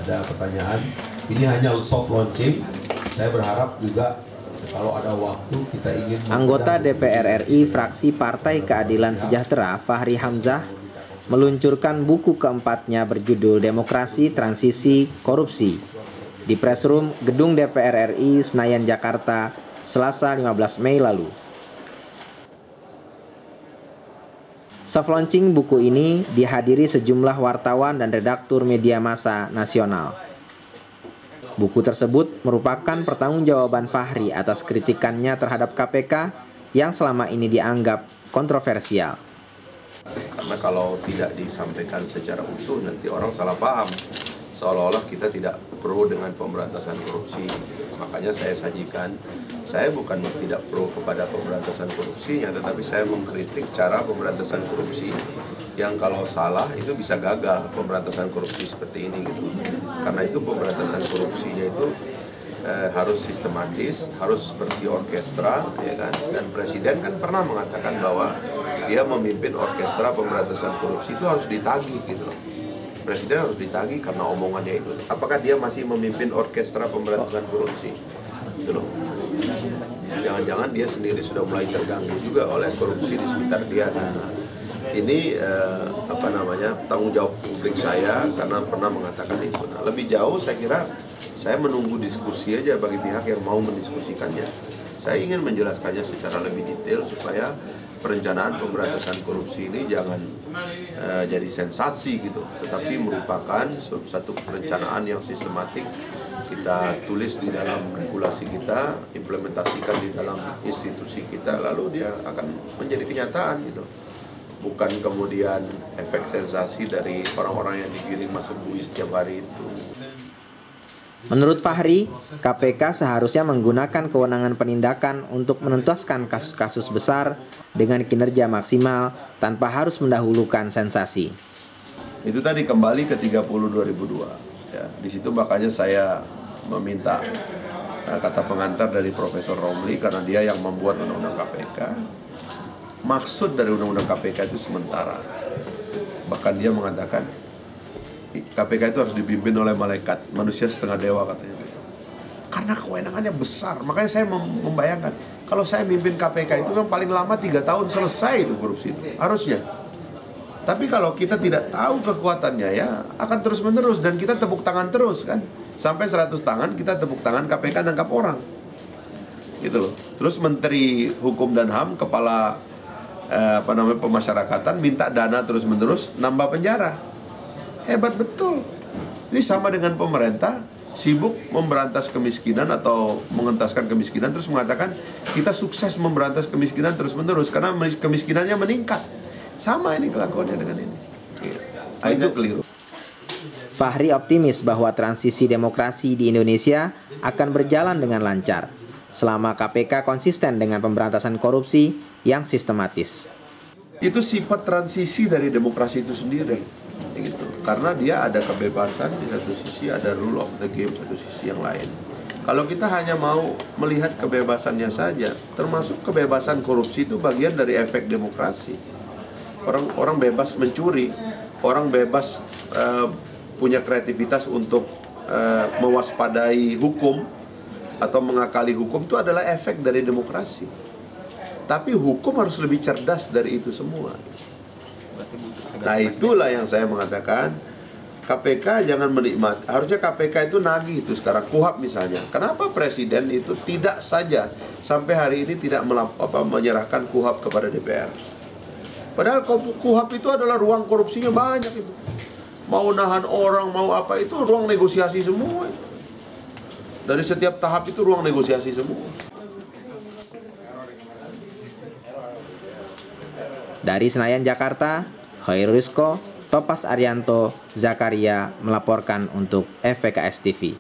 ada pertanyaan. Ini hanya soft launching. Saya berharap juga kalau ada waktu kita ingin... Anggota DPR RI fraksi Partai Keadilan Sejahtera Fahri Hamzah meluncurkan buku keempatnya berjudul Demokrasi, Transisi, Korupsi di Press Room Gedung DPR RI Senayan, Jakarta, Selasa 15 Mei lalu. Soft launching buku ini dihadiri sejumlah wartawan dan redaktur media massa nasional. Buku tersebut merupakan pertanggungjawaban Fahri atas kritikannya terhadap KPK yang selama ini dianggap kontroversial. Karena kalau tidak disampaikan secara utuh nanti orang salah paham. Seolah-olah kita tidak pro dengan pemberantasan korupsi. Makanya saya sajikan, saya bukan tidak pro kepada pemberantasan korupsinya, tetapi saya mengkritik cara pemberantasan korupsi yang kalau salah itu bisa gagal pemberantasan korupsi seperti ini gitu. Karena itu pemberantasan korupsinya itu harus sistematis, harus seperti orkestra, ya kan? Dan Presiden kan pernah mengatakan bahwa dia memimpin orkestra pemberantasan korupsi itu harus ditagih gitu loh. Presiden harus ditagih karena omongannya itu. Apakah dia masih memimpin orkestra pemberantasan korupsi? Gitu loh. Jangan-jangan dia sendiri sudah mulai terganggu juga oleh korupsi di sekitar dia. Nah, ini tanggung jawab publik saya karena pernah mengatakan itu. Nah, lebih jauh saya kira saya menunggu diskusi aja bagi pihak yang mau mendiskusikannya. Saya ingin menjelaskannya secara lebih detail supaya perencanaan pemberantasan korupsi ini jangan jadi sensasi gitu, tetapi merupakan satu perencanaan yang sistematik. Kita tulis di dalam regulasi kita, implementasikan di dalam institusi kita, lalu dia akan menjadi kenyataan gitu. Bukan kemudian efek sensasi dari orang-orang yang digiring masuk bui setiap hari itu. Menurut Fahri, KPK seharusnya menggunakan kewenangan penindakan untuk menuntaskan kasus-kasus besar dengan kinerja maksimal tanpa harus mendahulukan sensasi. Itu tadi kembali ke 30/2002. Ya, di situ makanya saya meminta kata pengantar dari Profesor Romli karena dia yang membuat Undang-Undang KPK. Maksud dari Undang-Undang KPK itu sementara. Bahkan dia mengatakan KPK itu harus dipimpin oleh malaikat, manusia setengah dewa katanya. Karena kewenangannya besar, makanya saya membayangkan kalau saya mimpin KPK itu kan paling lama 3 tahun selesai itu korupsi itu, harusnya. Tapi kalau kita tidak tahu kekuatannya ya akan terus-menerus dan kita tepuk tangan terus kan. Sampai 100 tangan kita tepuk tangan KPK nangkap orang. Gitu loh. Terus Menteri Hukum dan HAM, kepala pemasyarakatan minta dana terus-menerus, nambah penjara. Hebat betul. Ini sama dengan pemerintah sibuk memberantas kemiskinan atau mengentaskan kemiskinan terus mengatakan kita sukses memberantas kemiskinan terus-menerus karena kemiskinannya meningkat. Sama ini kelakuannya dengan ini. Itu keliru. Fahri optimis bahwa transisi demokrasi di Indonesia akan berjalan dengan lancar selama KPK konsisten dengan pemberantasan korupsi yang sistematis. Itu sifat transisi dari demokrasi itu sendiri, gitu. Karena dia ada kebebasan di satu sisi, ada rule of the game satu sisi yang lain. Kalau kita hanya mau melihat kebebasannya saja, termasuk kebebasan korupsi itu bagian dari efek demokrasi. Orang bebas mencuri, orang bebas punya kreativitas untuk mewaspadai hukum atau mengakali hukum, itu adalah efek dari demokrasi. Tapi hukum harus lebih cerdas dari itu semua. Nah itulah yang saya mengatakan KPK jangan menikmati. Harusnya KPK itu nagih itu sekarang. KUHAP misalnya. Kenapa Presiden itu tidak saja sampai hari ini tidak menyerahkan KUHAP kepada DPR? Padahal KUHAP itu adalah ruang korupsinya banyak itu. Mau nahan orang, mau apa itu ruang negosiasi semua. Dari setiap tahap itu ruang negosiasi semua. Dari Senayan, Jakarta, Khairul Rizko, Topas Arianto, Zakaria melaporkan untuk FPKS TV.